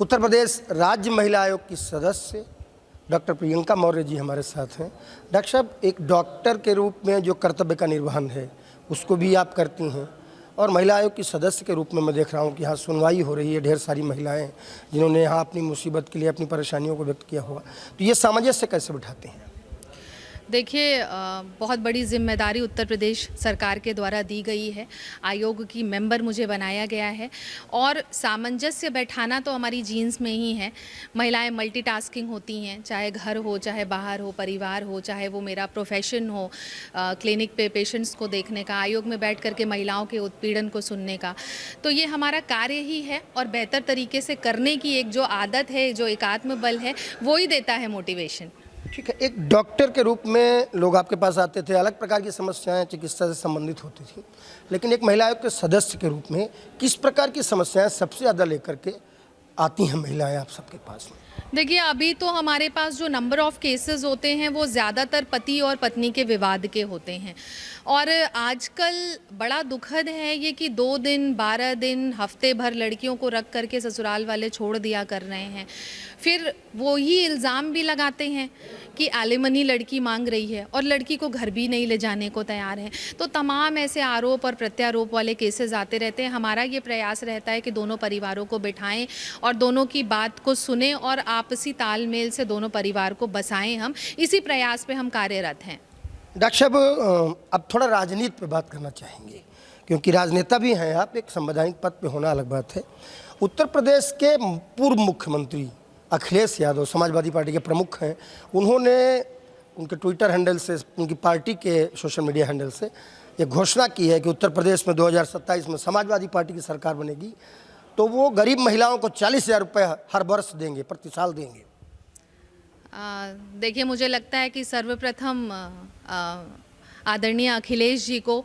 उत्तर प्रदेश राज्य महिला आयोग की सदस्य डॉक्टर प्रियंका मौर्य जी हमारे साथ हैं। डॉक्टर साहब, एक डॉक्टर के रूप में जो कर्तव्य का निर्वहन है उसको भी आप करती हैं और महिला आयोग की सदस्य के रूप में मैं देख रहा हूँ कि यहाँ सुनवाई हो रही है। ढेर सारी महिलाएं जिन्होंने यहाँ अपनी मुसीबत के लिए अपनी परेशानियों को व्यक्त किया हुआ, तो ये सामंजस्य कैसे बिठाते हैं? देखिए, बहुत बड़ी जिम्मेदारी उत्तर प्रदेश सरकार के द्वारा दी गई है। आयोग की मेंबर मुझे बनाया गया है और सामंजस्य बैठाना तो हमारी जीन्स में ही है। महिलाएं मल्टीटास्किंग होती हैं, चाहे घर हो, चाहे बाहर हो, परिवार हो, चाहे वो मेरा प्रोफेशन हो, क्लिनिक पे पेशेंट्स को देखने का, आयोग में बैठ करके महिलाओं के उत्पीड़न को सुनने का। तो ये हमारा कार्य ही है और बेहतर तरीके से करने की एक जो आदत है, जो एक आत्मबल है, वो ही देता है मोटिवेशन। ठीक है, एक डॉक्टर के रूप में लोग आपके पास आते थे, अलग प्रकार की समस्याएं चिकित्सा से संबंधित होती थी, लेकिन एक महिला आयोग के सदस्य के रूप में किस प्रकार की समस्याएं सबसे ज़्यादा लेकर के आती हैं महिलाएं आप सबके पास में? देखिए, अभी तो हमारे पास जो नंबर ऑफ़ केसेस होते हैं वो ज़्यादातर पति और पत्नी के विवाद के होते हैं और आजकल बड़ा दुखद है ये कि 2 दिन, 12 दिन, हफ्ते भर लड़कियों को रख करके ससुराल वाले छोड़ दिया कर रहे हैं। फिर वो ही इल्ज़ाम भी लगाते हैं कि एलिमनी लड़की मांग रही है और लड़की को घर भी नहीं ले जाने को तैयार है। तो तमाम ऐसे आरोप और प्रत्यारोप वाले केसेस आते रहते हैं। हमारा ये प्रयास रहता है कि दोनों परिवारों को बिठाएं और दोनों की बात को सुने और आपसी तालमेल से दोनों परिवार को बसाएं। हम इसी प्रयास पे हम कार्यरत हैं। डॉक्टर साहब, अब थोड़ा राजनीति पे बात करना चाहेंगे, क्योंकि राजनेता भी हैं आप, एक संवैधानिक पद पे होना अलग बात है। उत्तर प्रदेश के पूर्व मुख्यमंत्री अखिलेश यादव समाजवादी पार्टी के प्रमुख हैं। उन्होंने उनके ट्विटर हैंडल से, उनकी पार्टी के सोशल मीडिया हैंडल से ये घोषणा की है कि उत्तर प्रदेश में 2027 में समाजवादी पार्टी की सरकार बनेगी तो वो गरीब महिलाओं को 40,000 रुपये हर वर्ष देंगे, प्रति साल देंगे। देखिए, मुझे लगता है कि सर्वप्रथम आदरणीय अखिलेश जी को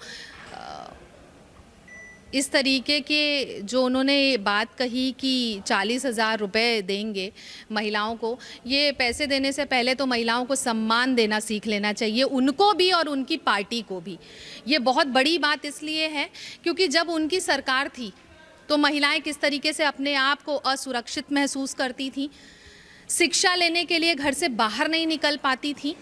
इस तरीके के जो उन्होंने बात कही कि 40,000 रुपये देंगे महिलाओं को, ये पैसे देने से पहले तो महिलाओं को सम्मान देना सीख लेना चाहिए, उनको भी और उनकी पार्टी को भी। ये बहुत बड़ी बात इसलिए है क्योंकि जब उनकी सरकार थी तो महिलाएं किस तरीके से अपने आप को असुरक्षित महसूस करती थीं, शिक्षा लेने के लिए घर से बाहर नहीं निकल पाती थी।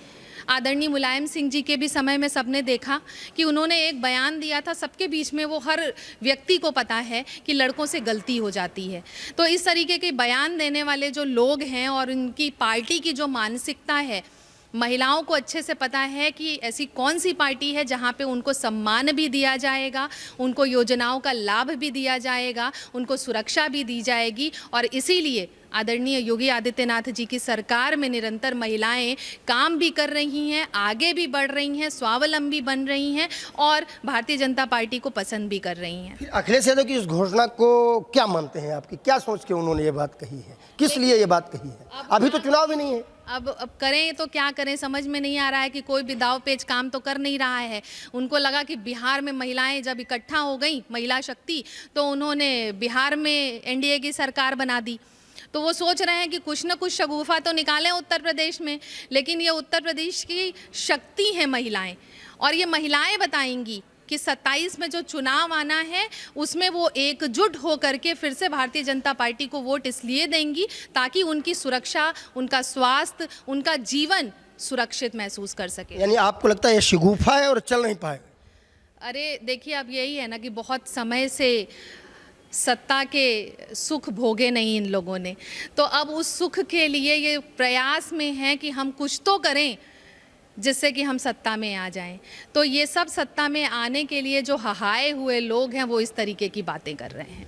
आदरणीय मुलायम सिंह जी के भी समय में सबने देखा कि उन्होंने एक बयान दिया था, सबके बीच में वो हर व्यक्ति को पता है कि लड़कों से गलती हो जाती है। तो इस तरीके के बयान देने वाले जो लोग हैं और उनकी पार्टी की जो मानसिकता है, महिलाओं को अच्छे से पता है कि ऐसी कौन सी पार्टी है जहां पे उनको सम्मान भी दिया जाएगा, उनको योजनाओं का लाभ भी दिया जाएगा, उनको सुरक्षा भी दी जाएगी। और इसीलिए आदरणीय योगी आदित्यनाथ जी की सरकार में निरंतर महिलाएं काम भी कर रही हैं, आगे भी बढ़ रही हैं, स्वावलंबी बन रही हैं और भारतीय जनता पार्टी को पसंद भी कर रही हैं। अखिलेश यादव की इस घोषणा को क्या मानते हैं आपकी? क्या सोच के उन्होंने ये बात कही है? किस लिए ये बात कही है? अभी तो चुनाव भी नहीं है। अब करें तो क्या करें, समझ में नहीं आ रहा है कि कोई भी दाव पेच काम तो कर नहीं रहा है। उनको लगा कि बिहार में महिलाएं जब इकट्ठा हो गई, महिला शक्ति, तो उन्होंने बिहार में एनडीए की सरकार बना दी। तो वो सोच रहे हैं कि कुछ न कुछ शगुफा तो निकालें उत्तर प्रदेश में, लेकिन ये उत्तर प्रदेश की शक्ति है महिलाएं और ये महिलाएं बताएंगी कि 27 में जो चुनाव आना है उसमें वो एकजुट हो करके फिर से भारतीय जनता पार्टी को वोट इसलिए देंगी ताकि उनकी सुरक्षा, उनका स्वास्थ्य, उनका जीवन सुरक्षित महसूस कर सके। यानी आपको लगता है ये शगुफा है और चल नहीं पाएगा? अरे देखिए, अब यही है ना कि बहुत समय से सत्ता के सुख भोगे नहीं इन लोगों ने, तो अब उस सुख के लिए ये प्रयास में है कि हम कुछ तो करें जिससे कि हम सत्ता में आ जाएं। तो ये सब सत्ता में आने के लिए जो हहाए हुए लोग हैं वो इस तरीके की बातें कर रहे हैं।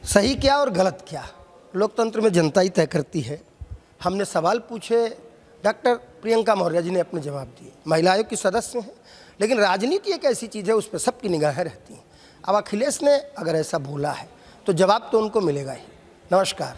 सही क्या और गलत क्या लोकतंत्र में जनता ही तय करती है। हमने सवाल पूछे, डॉक्टर प्रियंका मौर्य जी ने अपने जवाब दिए। महिला आयोग की सदस्य हैं, लेकिन राजनीति एक ऐसी चीज़ है उस पर सबकी निगाहें रहती हैं। अब अखिलेश ने अगर ऐसा बोला है तो जवाब तो उनको मिलेगा ही। नमस्कार।